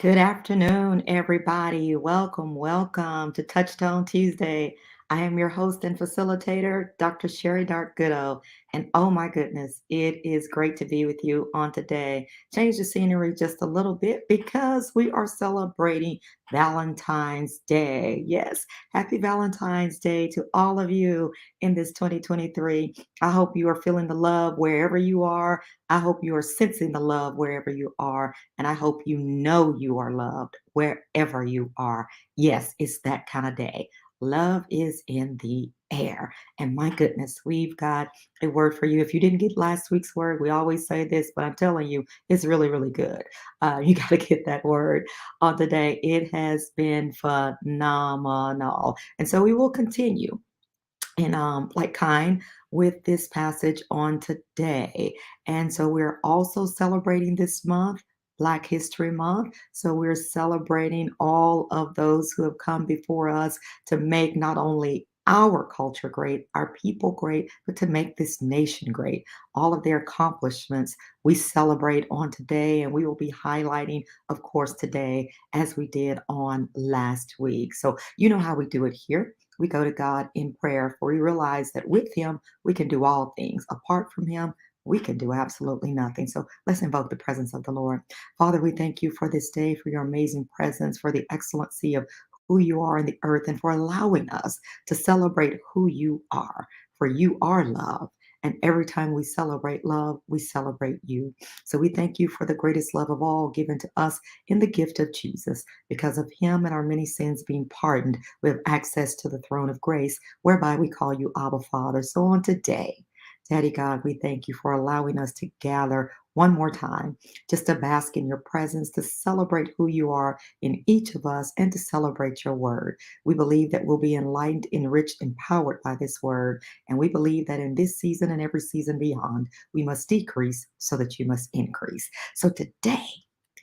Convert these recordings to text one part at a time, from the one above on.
Good afternoon, everybody. Welcome, welcome to TouchTone Tuesday. I am your host and facilitator, Dr. Sheri Dark-Goudeau. And oh my goodness, it is great to be with you on today. Change the scenery just a little bit because we are celebrating Valentine's Day. Yes, happy Valentine's Day to all of you in this 2023. I hope you are feeling the love wherever you are. I hope you are sensing the love wherever you are. And I hope you know you are loved wherever you are. Yes, it's that kind of day. Love is in the air. And my goodness, we've got a word for you. If you didn't get last week's word, we always say this, but I'm telling you, it's really, really good. You got to get that word on today. It has been phenomenal. And so we will continue and like kind with this passage on today. And so we're also celebrating this month, Black History Month. So we're celebrating all of those who have come before us to make not only our culture great, our people great, but to make this nation great. All of their accomplishments we celebrate on today, and we will be highlighting, of course, today as we did on last week. So you know how we do it here. We go to God in prayer, for we realize that with Him, we can do all things. Apart from Him, we can do absolutely nothing. So let's invoke the presence of the Lord. Father, we thank you for this day, for your amazing presence, for the excellency of who you are in the earth, and for allowing us to celebrate who you are. For you are love. And every time we celebrate love, we celebrate you. So we thank you for the greatest love of all given to us in the gift of Jesus. Because of him and our many sins being pardoned, we have access to the throne of grace, whereby we call you Abba Father. So on today, Daddy God, we thank you for allowing us to gather one more time, just to bask in your presence, to celebrate who you are in each of us, and to celebrate your word. We believe that we'll be enlightened, enriched, empowered by this word. And we believe that in this season and every season beyond, we must decrease so that you must increase. So today,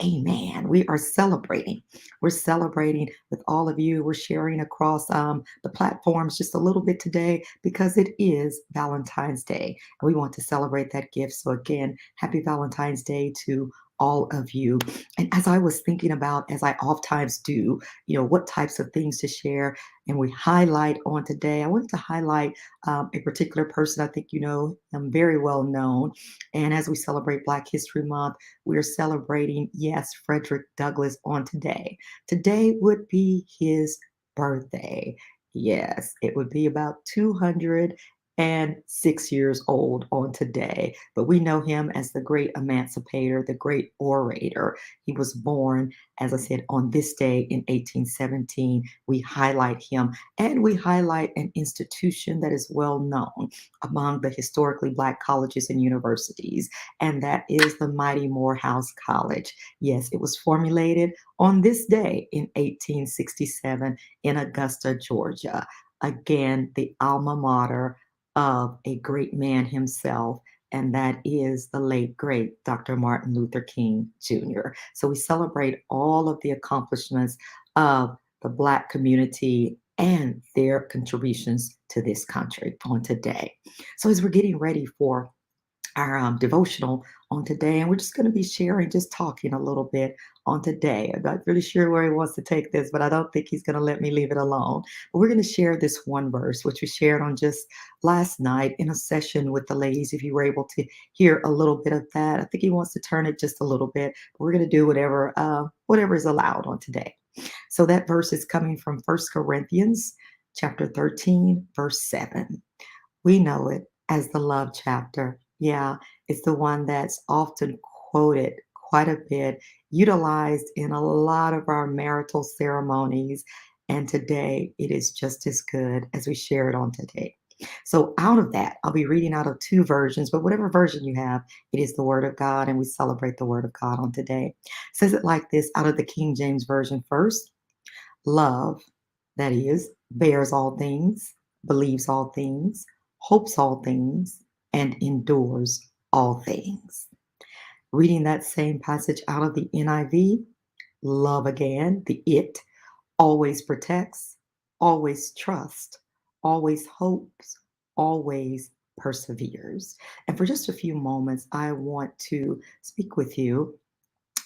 amen. We are celebrating. We're celebrating with all of you. We're sharing across the platforms just a little bit today because it is Valentine's Day. And we want to celebrate that gift. So, again, happy Valentine's Day to all of you. And as I was thinking about, as I oftentimes do, what types of things to share, and we highlight on today, I wanted to highlight a particular person I think you know, very well known. And as we celebrate Black History Month, we're celebrating, yes, Frederick Douglass on today. Today would be his birthday. Yes, it would be about 206 years old on today. But we know him as the great emancipator, the great orator. He was born, as I said, on this day in 1817. We highlight him, and we highlight an institution that is well known among the historically Black colleges and universities, and that is the mighty Morehouse College. Yes, it was formulated on this day in 1867 in Augusta, Georgia. Again, the alma mater of a great man himself, and that is the late, great Dr. Martin Luther King Jr. So we celebrate all of the accomplishments of the Black community and their contributions to this country on today. So as we're getting ready for our devotional on today, and we're just going to be sharing, just talking a little bit on today. I'm not really sure where he wants to take this, but I don't think he's going to let me leave it alone. But we're going to share this one verse, which we shared on just last night in a session with the ladies. If you were able to hear a little bit of that, I think he wants to turn it just a little bit. But we're going to do whatever is allowed on today. So that verse is coming from 1 Corinthians chapter 13, verse 7. We know it as the love chapter. Yeah, it's the one that's often quoted quite a bit, utilized in a lot of our marital ceremonies. And today it is just as good as we share it on today. So, out of that, I'll be reading out of two versions, but whatever version you have, it is the Word of God, and we celebrate the Word of God on today. It says it like this out of the King James Version first. Love, that is, bears all things, believes all things, hopes all things, and endures all things. Reading that same passage out of the NIV, love again, the it, always protects, always trusts, always hopes, always perseveres. And for just a few moments, I want to speak with you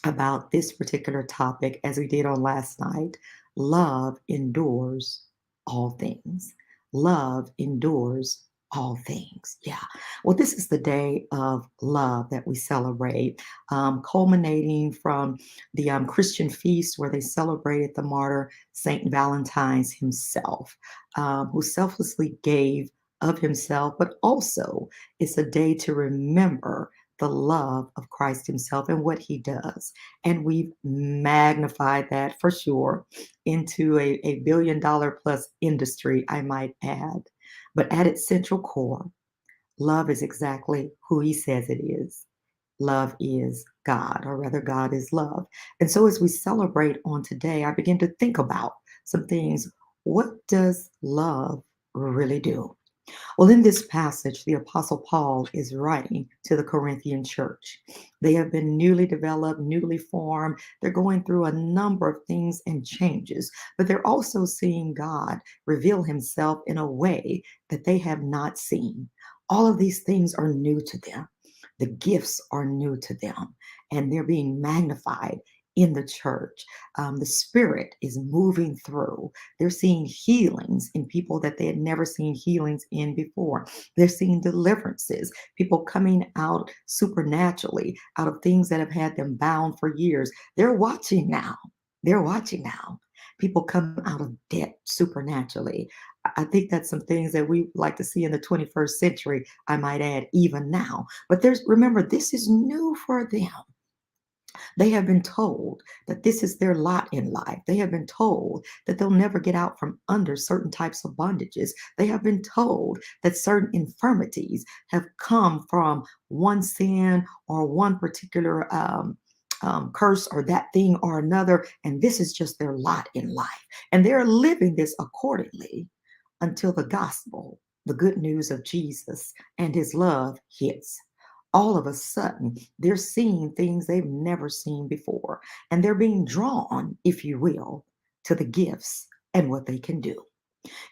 about this particular topic as we did on last night. Love endures all things. Love endures all things. Yeah. Well, this is the day of love that we celebrate, culminating from the Christian feast where they celebrated the martyr Saint Valentine's himself, who selflessly gave of himself, but also it's a day to remember the love of Christ himself and what he does. And we've magnified that for sure into a billion-dollar plus industry, I might add. But at its central core, love is exactly who he says it is. Love is God, or rather, God is love. And so as we celebrate on today, I begin to think about some things. What does love really do? Well, in this passage, the Apostle Paul is writing to the Corinthian church. They have been newly developed, newly formed. They're going through a number of things and changes, but they're also seeing God reveal himself in a way that they have not seen. All of these things are new to them. The gifts are new to them, and they're being magnified in the church. The Spirit is moving through. They're seeing healings in people that they had never seen healings in before. They're seeing deliverances, people coming out supernaturally out of things that have had them bound for years. They're watching now. They're watching now. People come out of debt supernaturally. I think that's some things that we like to see in the 21st century, I might add, even now. But remember, this is new for them. They have been told that this is their lot in life. They have been told that they'll never get out from under certain types of bondages. They have been told that certain infirmities have come from one sin or one particular curse or that thing or another. And this is just their lot in life. And they're living this accordingly until the gospel, the good news of Jesus and his love hits. All of a sudden, they're seeing things they've never seen before, and they're being drawn, if you will, to the gifts and what they can do.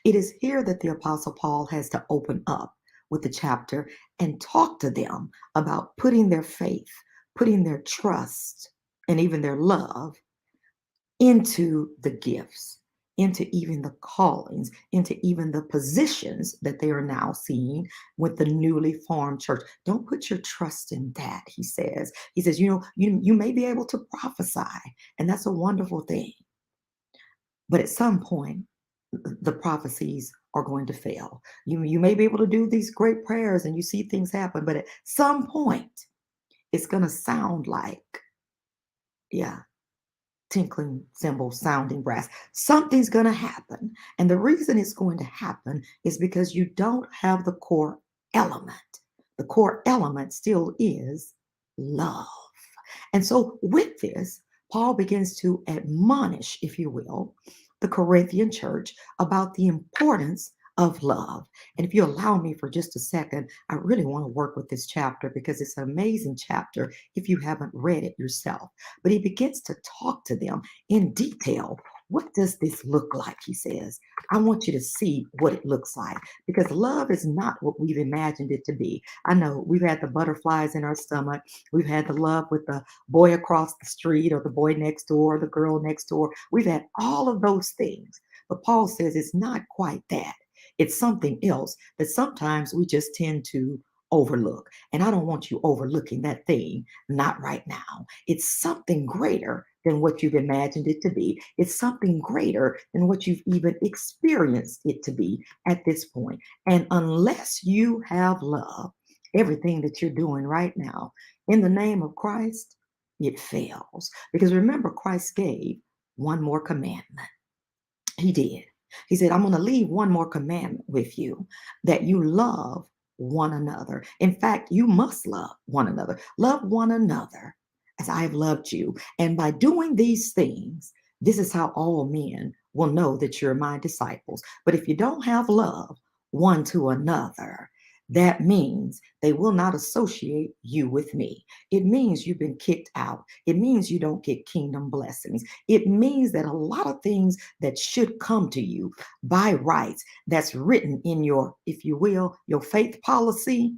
It is here that the Apostle Paul has to open up with the chapter and talk to them about putting their faith, putting their trust, and even their love into the gifts, into even the callings, into even the positions that they are now seeing with the newly formed church. Don't put your trust in that, he says. He says, you may be able to prophesy, and that's a wonderful thing. But at some point, the prophecies are going to fail. You may be able to do these great prayers and you see things happen, but at some point, it's going to sound like, yeah, tinkling cymbals, sounding brass. Something's going to happen. And the reason it's going to happen is because you don't have the core element. The core element still is love. And so, with this, Paul begins to admonish, if you will, the Corinthian church about the importance of love. And if you allow me for just a second, I really want to work with this chapter because it's an amazing chapter if you haven't read it yourself. But he begins to talk to them in detail. What does this look like? He says, I want you to see what it looks like because love is not what we've imagined it to be. I know we've had the butterflies in our stomach. We've had the love with the boy across the street or the boy next door, or the girl next door. We've had all of those things. But Paul says it's not quite that. It's something else that sometimes we just tend to overlook. And I don't want you overlooking that thing, not right now. It's something greater than what you've imagined it to be. It's something greater than what you've even experienced it to be at this point. And unless you have love, everything that you're doing right now in the name of Christ, it fails. Because remember, Christ gave one more commandment. He did. He said, I'm going to leave one more commandment with you that you love one another. In fact, you must love one another. Love one another as I have loved you. And by doing these things, this is how all men will know that you're my disciples. But if you don't have love one to another, that means they will not associate you with me. It means you've been kicked out. It means you don't get kingdom blessings. It means that a lot of things that should come to you by rights, that's written in your, if you will, your faith policy,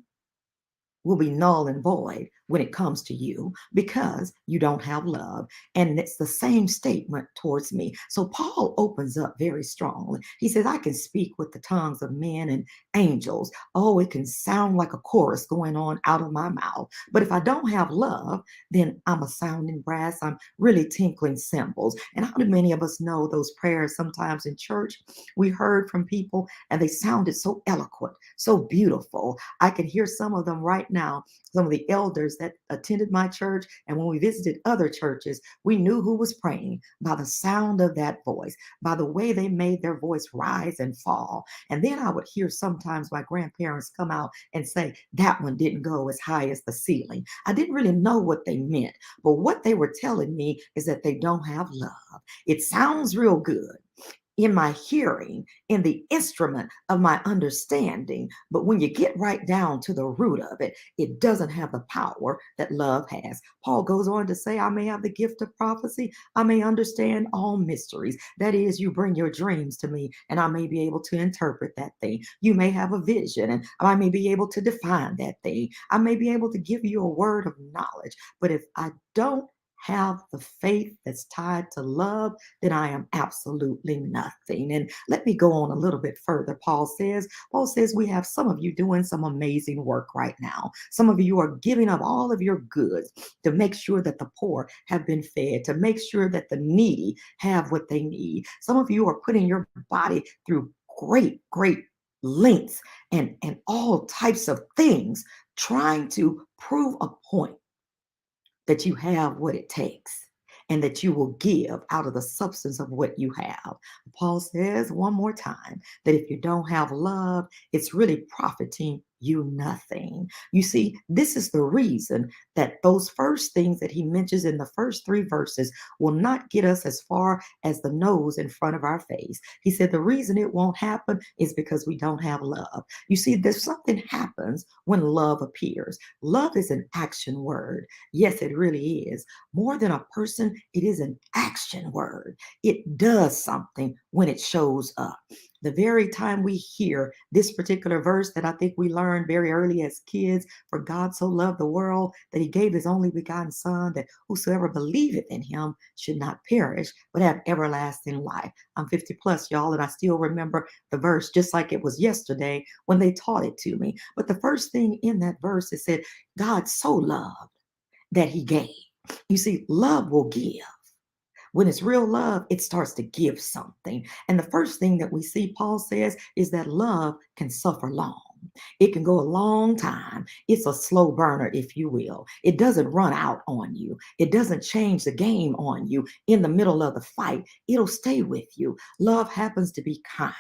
will be null and void when it comes to you because you don't have love. And it's the same statement towards me. So Paul opens up very strongly. He says, I can speak with the tongues of men and angels. Oh, it can sound like a chorus going on out of my mouth. But if I don't have love, then I'm a sounding brass. I'm really tinkling cymbals. And how do many of us know those prayers sometimes in church? We heard from people and they sounded so eloquent, so beautiful. I can hear some of them right now, some of the elders that attended my church. And when we visited other churches, we knew who was praying by the sound of that voice, by the way they made their voice rise and fall. And then I would hear sometimes my grandparents come out and say, that one didn't go as high as the ceiling. I didn't really know what they meant, but what they were telling me is that they don't have love. It sounds real good in my hearing, in the instrument of my understanding. But when you get right down to the root of it, it doesn't have the power that love has. Paul goes on to say, I may have the gift of prophecy. I may understand all mysteries. That is, you bring your dreams to me and I may be able to interpret that thing. You may have a vision and I may be able to define that thing. I may be able to give you a word of knowledge. But if I don't have the faith that's tied to love, then I am absolutely nothing. And let me go on a little bit further. Paul says we have some of you doing some amazing work right now. Some of you are giving up all of your goods to make sure that the poor have been fed, to make sure that the needy have what they need. Some of you are putting your body through great lengths and all types of things trying to prove a point that you have what it takes and that you will give out of the substance of what you have. Paul says one more time that if you don't have love, it's really profiting you nothing. You see, this is the reason that those first things that he mentions in the first 3 verses will not get us as far as the nose in front of our face. He said the reason it won't happen is because we don't have love. You see, there's something happens when love appears. Love is an action word. Yes, it really is. More than a person, it is an action word. It does something when it shows up. The very time we hear this particular verse that I think we learned very early as kids, for God so loved the world that he gave his only begotten son, that whosoever believeth in him should not perish, but have everlasting life. I'm 50 plus, y'all, and I still remember the verse just like it was yesterday when they taught it to me. But the first thing in that verse, it said, God so loved that he gave. You see, love will give. When it's real love, it starts to give something. And the first thing that we see, Paul says, is that love can suffer long. It can go a long time. It's a slow burner, if you will. It doesn't run out on you. It doesn't change the game on you in the middle of the fight. It'll stay with you. Love happens to be kind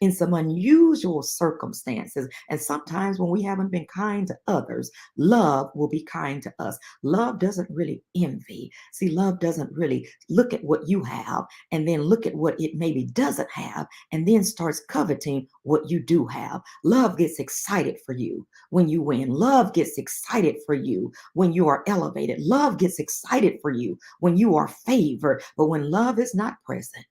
in some unusual circumstances. And sometimes when we haven't been kind to others, love will be kind to us. Love doesn't really envy. See, love doesn't really look at what you have and then look at what it maybe doesn't have and then starts coveting what you do have. Love gets excited for you when you win. Love gets excited for you when you are elevated. Love gets excited for you when you are favored. But when love is not present,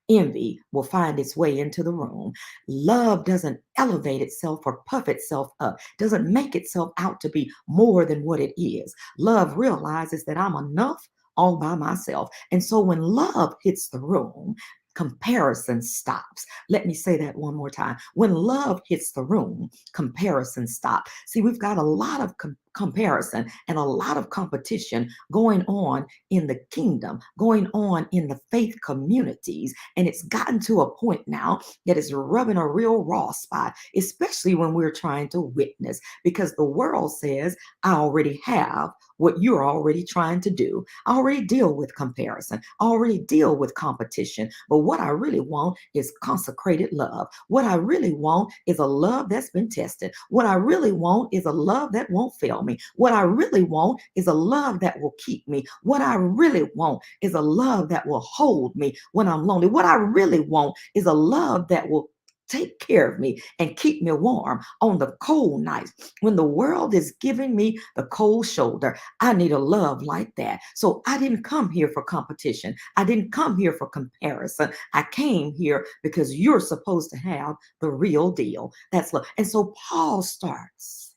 envy will find its way into the room. Love doesn't elevate itself or puff itself up, doesn't make itself out to be more than what it is. Love realizes that I'm enough all by myself. And so when love hits the room, comparison stops. Let me say that one more time. When love hits the room, comparison stops. See, we've got a lot of comparison and a lot of competition going on in the kingdom, going on in the faith communities. And it's gotten to a point now that is rubbing a real raw spot, especially when we're trying to witness, because the world says, I already have what you're already trying to do. I already deal with comparison. I already deal with competition. But what I really want is consecrated love. What I really want is a love that's been tested. What I really want is a love that won't fail me. What I really want is a love that will keep me. What I really want is a love that will hold me when I'm lonely. What I really want is a love that will take care of me and keep me warm on the cold nights when the world is giving me the cold shoulder. I need a love like that. So I didn't come here for competition. I didn't come here for comparison. I came here because you're supposed to have the real deal. That's love. And so Paul starts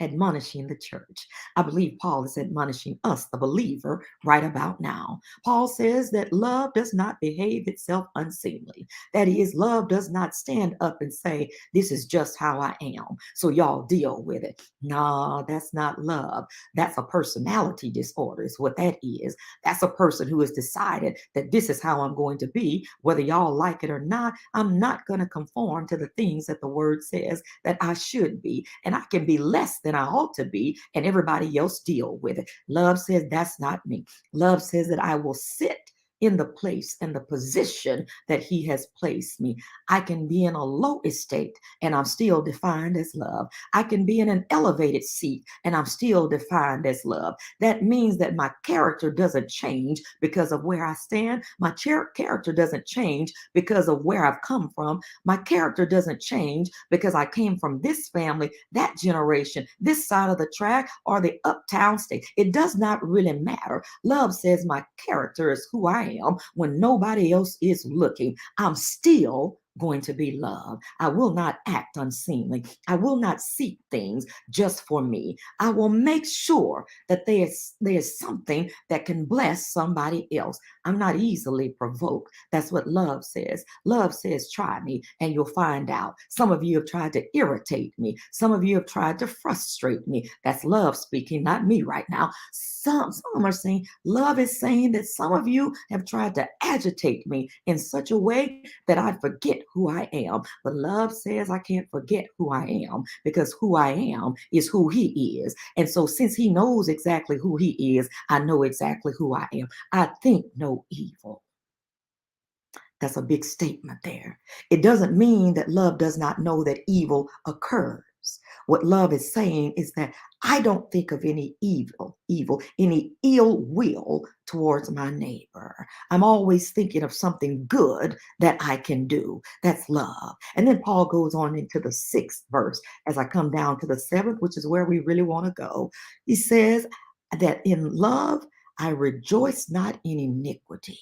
admonishing the church. I believe Paul is admonishing us, the believer, right about now. Paul says that love does not behave itself unseemly. That is, love does not stand up and say, this is just how I am, so y'all deal with it. No, that's not love. That's a personality disorder, is what that is. That's a person who has decided that this is how I'm going to be, whether y'all like it or not. I'm not going to conform to the things that the word says that I should be. And I can be less than I ought to be, and everybody else deal with it. Love says that's not me. Love says that I will sit in the place and the position that he has placed me. I can be in a low estate and I'm still defined as love. I can be in an elevated seat and I'm still defined as love. That means that my character doesn't change because of where I stand. My character doesn't change because of where I've come from. My character doesn't change because I came from this family, that generation, this side of the track, or the uptown state. It does not really matter. Love says my character is who I am when nobody else is looking. I'm still going to be loved. I will not act unseemly. I will not seek things just for me. I will make sure that there's something that can bless somebody else. I'm not easily provoked. That's what love says. Love says, try me and you'll find out. Some of you have tried to irritate me. Some of you have tried to frustrate me. That's love speaking, not me right now. Some are saying, love is saying that some of you have tried to agitate me in such a way that I forget who I am. But love says I can't forget who I am, because who I am is who he is. And so since he knows exactly who he is, I know exactly who I am. I think no evil. That's a big statement there. It doesn't mean that love does not know that evil occurs. What love is saying is that I don't think of any any ill will towards my neighbor. I'm always thinking of something good that I can do. That's love. And then Paul goes on into the 6th verse as I come down to the 7th, which is where we really want to go. He says that in love, I rejoice not in iniquity.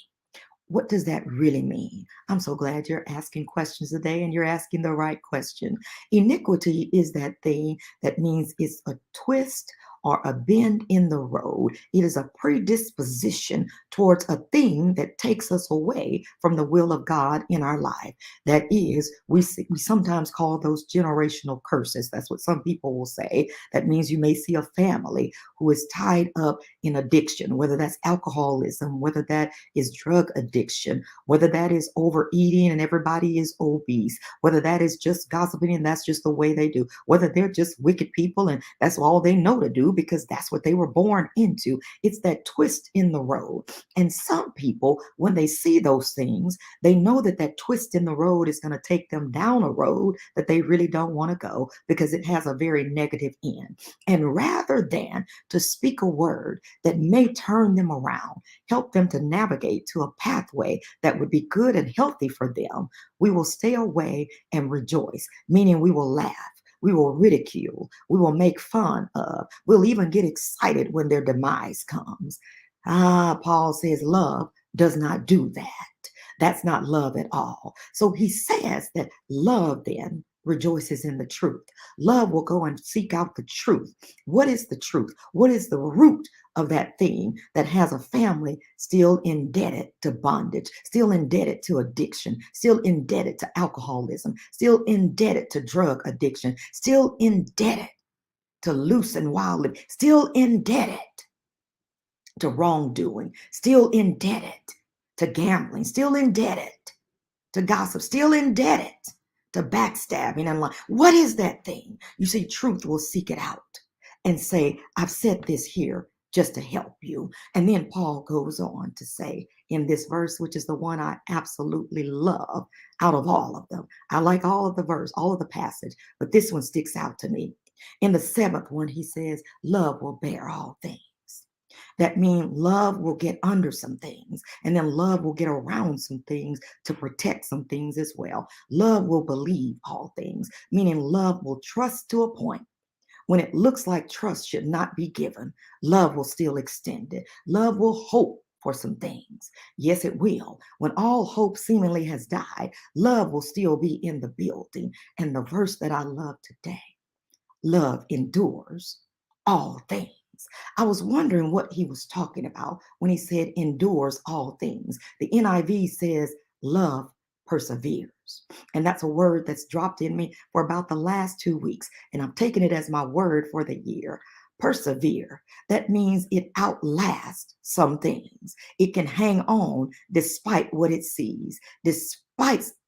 What does that really mean? I'm so glad you're asking questions today, and you're asking the right question. Iniquity is that thing that means it's a twist or a bend in the road. It is a predisposition towards a thing that takes us away from the will of God in our life. That is, we sometimes call those generational curses. That's what some people will say. That means you may see a family who is tied up in addiction, whether that's alcoholism, whether that is drug addiction, whether that is overeating and everybody is obese, whether that is just gossiping and that's just the way they do, whether they're just wicked people and that's all they know to do because that's what they were born into. It's that twist in the road. And some people, when they see those things, they know that that twist in the road is going to take them down a road that they really don't want to go because it has a very negative end. And rather than to speak a word that may turn them around, help them to navigate to a pathway that would be good and healthy for them, we will stay away and rejoice, meaning we will laugh. We will ridicule. We will make fun of. We'll even get excited when their demise comes. Paul says love does not do that. That's not love at all. So he says that love then rejoices in the truth. Love will go and seek out the truth. What is the truth? What is the root of that thing that has a family still indebted to bondage, still indebted to addiction, still indebted to alcoholism, still indebted to drug addiction, still indebted to loose and wild living, still indebted to wrongdoing, still indebted to gambling, still indebted to gossip, still indebted to backstabbing and lying. What is that thing? You see, truth will seek it out and say, I've said this here just to help you. And then Paul goes on to say in this verse, which is the one I absolutely love out of all of them. I like all of the verse, all of the passage, but this one sticks out to me. In the 7th one, he says, love will bear all things. That means love will get under some things, and then love will get around some things to protect some things as well. Love will believe all things, meaning love will trust to a point. When it looks like trust should not be given, love will still extend it. Love will hope for some things. Yes, it will. When all hope seemingly has died, love will still be in the building. And the verse that I love today, Love endures all things. I was wondering what he was talking about when he said endures all things. The NIV says love perseveres. And that's a word that's dropped in me for about the last 2 weeks. And I'm taking it as my word for the year. Persevere. That means it outlasts some things. It can hang on despite what it sees, despite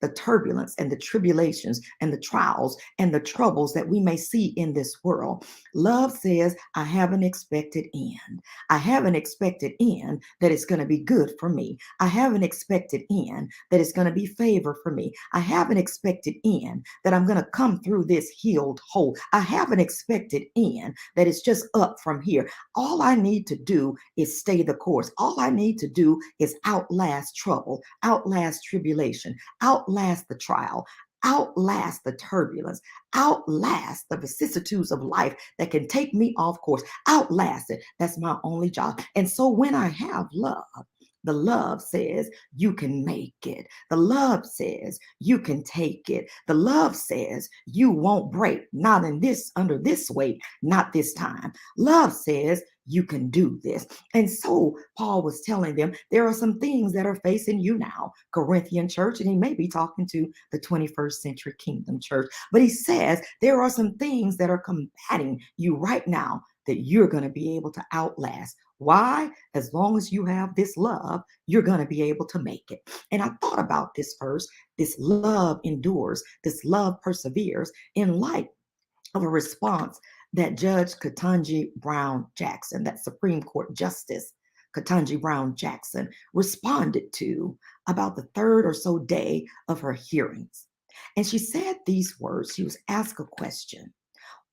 the turbulence and the tribulations and the trials and the troubles that we may see in this world. Love says, I have an expected end. I have an expected end that it's going to be good for me. I have an expected end that it's going to be favor for me. I have an expected end that I'm going to come through this healed whole. I have an expected end that it's just up from here. All I need to do is stay the course. All I need to do is outlast trouble, outlast tribulation, outlast the trial, outlast the turbulence, outlast the vicissitudes of life that can take me off course, outlast it. That's my only job. And so when I have love, the love says you can make it. The love says you can take it. The love says you won't break, not in this, under this weight, not this time. Love says you can do this. And so Paul was telling them there are some things that are facing you now, Corinthian church, and he may be talking to the 21st century kingdom church, but he says there are some things that are combating you right now that you're going to be able to outlast. Why? As long as you have this love, you're going to be able to make it. And I thought about this verse, this love endures, this love perseveres, in light of a response that Judge Ketanji Brown Jackson, that Supreme Court Justice Ketanji Brown Jackson, responded to about the third or so day of her hearings. And she said these words. She was asked a question.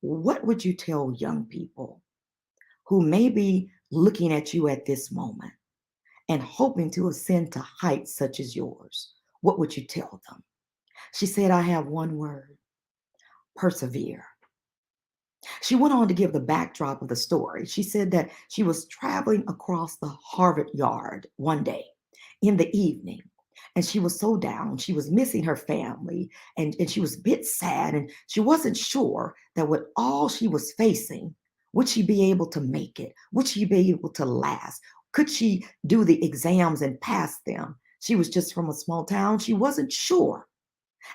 What would you tell young people who may be looking at you at this moment and hoping to ascend to heights such as yours? What would you tell them? She said, I have one word: persevere. She went on to give the backdrop of the story. She said that she was traveling across the Harvard Yard one day in the evening, and she was so down. She was missing her family, and she was a bit sad, and she wasn't sure that with all she was facing, would she be able to make it? Would she be able to last? Could she do the exams and pass them? She was just from a small town. She wasn't sure.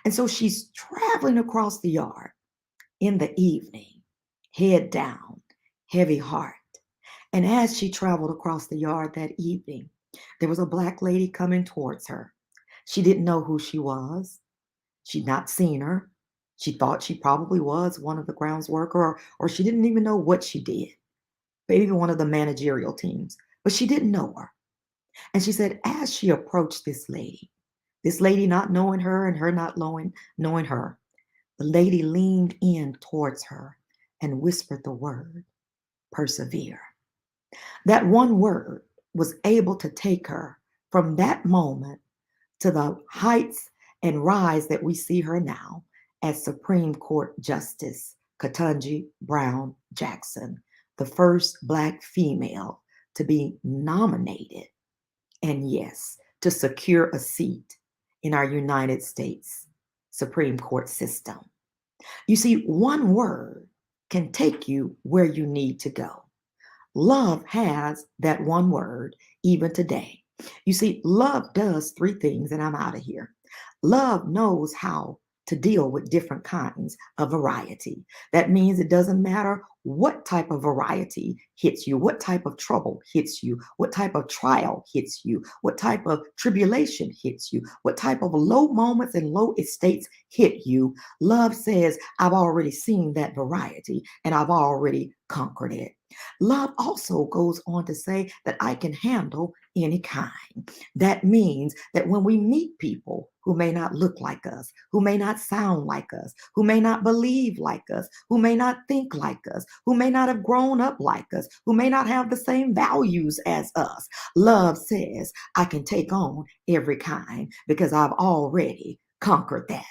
And so she's traveling across the yard in the evening, head down, heavy heart. And as she traveled across the yard that evening, there was a Black lady coming towards her. She didn't know who she was. She'd not seen her. She thought she probably was one of the grounds worker, or she didn't even know what she did, maybe one of the managerial teams, but she didn't know her. And she said, as she approached this lady not knowing her and her not knowing her, the lady leaned in towards her and whispered the word, persevere. That one word was able to take her from that moment to the heights and rise that we see her now as Supreme Court Justice Ketanji Brown Jackson, the first Black female to be nominated and, yes, to secure a seat in our United States Supreme Court system. You see, one word can take you where you need to go. Love has that one word even today. You see, love does three things, and I'm out of here. Love knows how to deal with different kinds of variety. That means it doesn't matter what type of variety hits you, what type of trouble hits you, what type of trial hits you, what type of tribulation hits you, what type of low moments and low estates hit you. Love says, I've already seen that variety and I've already conquered it. Love also goes on to say that I can handle any kind. That means that when we meet people who may not look like us, who may not sound like us, who may not believe like us, who may not think like us, who may not have grown up like us, who may not have the same values as us, love says I can take on every kind because I've already conquered that.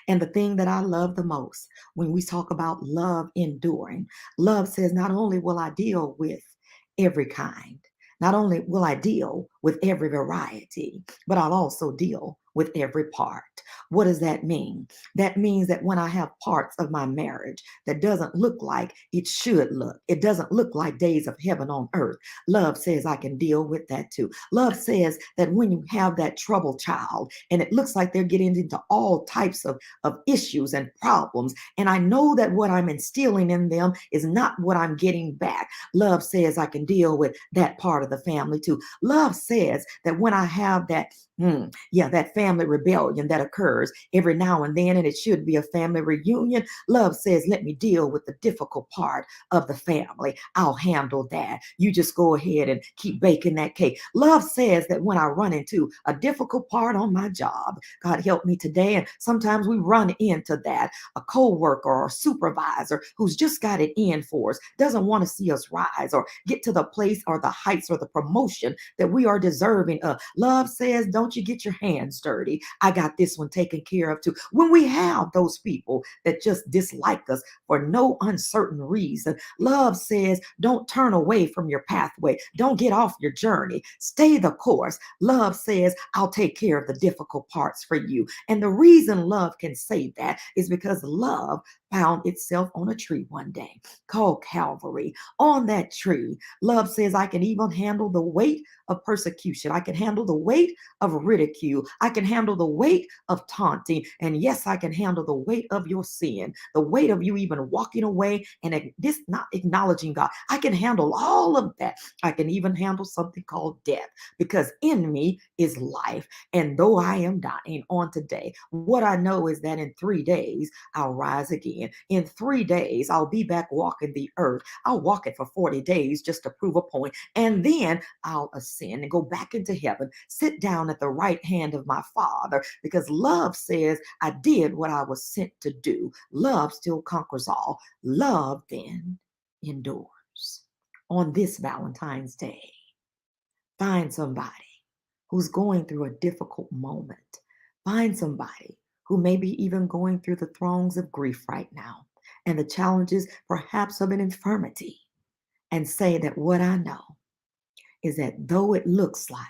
And the thing that I love the most when we talk about love enduring, love says not only will I deal with every kind, not only will I deal with every variety, but I'll also deal with every part. What does that mean? That means that when I have parts of my marriage that doesn't look like it should look, it doesn't look like days of heaven on earth, love says I can deal with that too. Love says that when you have that troubled child and it looks like they're getting into all types of issues and problems, and I know that what I'm instilling in them is not what I'm getting back, love says I can deal with that part of the family too. Love says that when I have that, that family rebellion that occurs every now and then, and it should be a family reunion, love says, let me deal with the difficult part of the family. I'll handle that. You just go ahead and keep baking that cake. Love says that when I run into a difficult part on my job, God help me today, and sometimes we run into that, a co-worker or a supervisor who's just got it in for us, doesn't want to see us rise or get to the place or the heights or the promotion that we are deserving of. Love says, don't you get your hands dirty. I got this one taken care of too. When we have those people that just dislike us for no uncertain reason, love says, don't turn away from your pathway. Don't get off your journey. Stay the course. Love says, I'll take care of the difficult parts for you. And the reason love can say that is because love found itself on a tree one day called Calvary. On that tree, love says, I can even handle the weight of persecution. I can handle the weight of ridicule. I can handle the weight of taunting. And yes, I can handle the weight of your sin, the weight of you even walking away and this not acknowledging God. I can handle all of that. I can even handle something called death, because in me is life. And though I am dying on today, what I know is that in 3 days, I'll rise again. In 3 days, I'll be back walking the earth. I'll walk it for 40 days just to prove a point. And then I'll ascend and go back into heaven, sit down at the right hand of my Father, because love says I did what I was sent to do. Love still conquers all. Love then endures. On this Valentine's Day, find somebody who's going through a difficult moment. Find somebody who may be even going through the throngs of grief right now and the challenges perhaps of an infirmity, and say that what I know is that though it looks like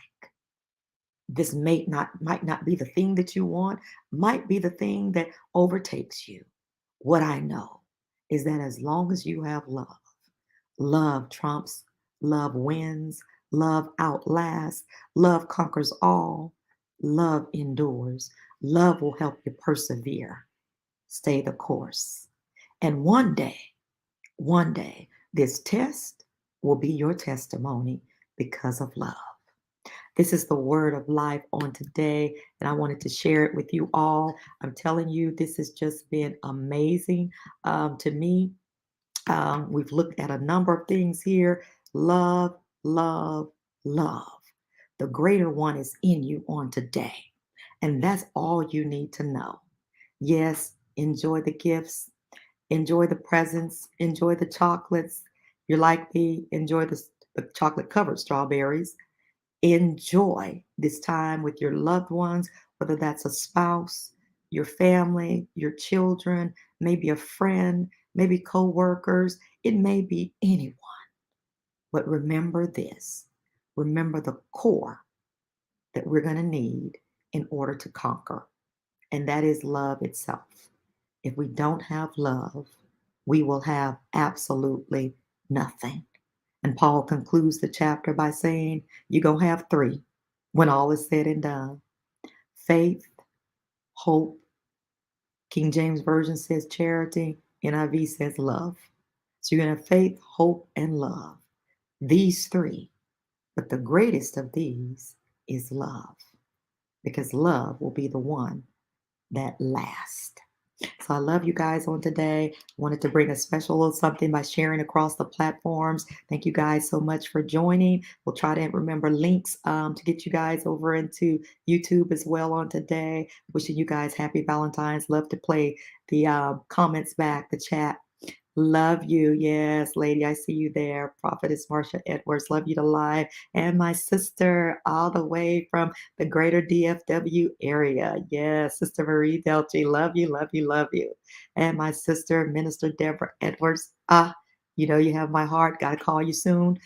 this might not be the thing that you want, might be the thing that overtakes you, what I know is that as long as you have love, love trumps, love wins, love outlasts, love conquers all, love endures, love will help you persevere. Stay the course. And one day, this test will be your testimony because of love. This is the word of life on today, and I wanted to share it with you all. I'm telling you, this has just been amazing to me. We've looked at a number of things here. Love, love, love. The greater one is in you on today. And that's all you need to know. Yes, enjoy the gifts, enjoy the presents, enjoy the chocolates. You're like me, enjoy the chocolate covered strawberries. Enjoy this time with your loved ones, whether that's a spouse, your family, your children, maybe a friend, maybe co-workers, it may be anyone. But remember this, remember the core that we're going to need in order to conquer, and that is love itself. If we don't have love, we will have absolutely nothing. And Paul concludes the chapter by saying, you're going to have three when all is said and done: faith, hope. King James Version says charity. NIV says love. So you're going to have faith, hope, and love. These three. But the greatest of these is love, because love will be the one that lasts. So I love you guys on today. Wanted to bring a special little something by sharing across the platforms. Thank you guys so much for joining. We'll try to remember links to get you guys over into YouTube as well on today. Wishing you guys happy Valentine's. Love to play the comments back, the chat. Love you. Yes, lady, I see you there. Prophetess Marsha Edwards, love you to live. And my sister, all the way from the greater DFW area. Yes, Sister Marie Delchi, love you, love you, love you. And my sister, Minister Deborah Edwards. You know you have my heart. Got to call you soon.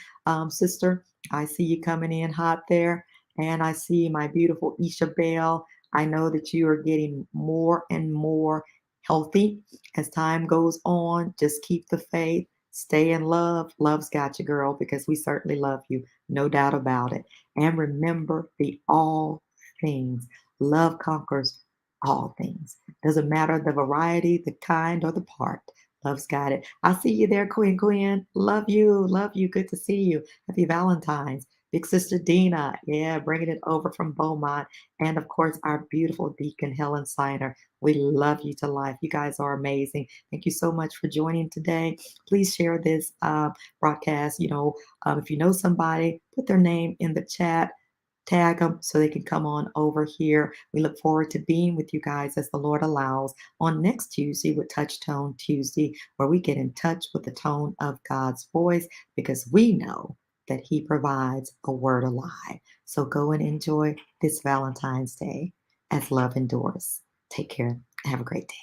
Sister, I see you coming in hot there. And I see my beautiful Isha Bell. I know that you are getting more and more healthy as time goes on. Just keep the faith. Stay in love. Love's got you, girl, because we certainly love you. No doubt about it. And remember the all things. Love conquers all things. Doesn't matter the variety, the kind, or the part. Love's got it. I see you there, Queen Quinn. Love you. Love you. Good to see you. Happy Valentine's. Big Sister Dina. Yeah, bringing it over from Beaumont. And of course, our beautiful Deacon Helen Siner. We love you to life. You guys are amazing. Thank you so much for joining today. Please share this broadcast. If you know somebody, put their name in the chat, tag them so they can come on over here. We look forward to being with you guys as the Lord allows on next Tuesday with TouchTone Tuesday, where we get in touch with the tone of God's voice because we know that He provides a word alive. So go and enjoy this Valentine's Day as love endures. Take care. Have a great day.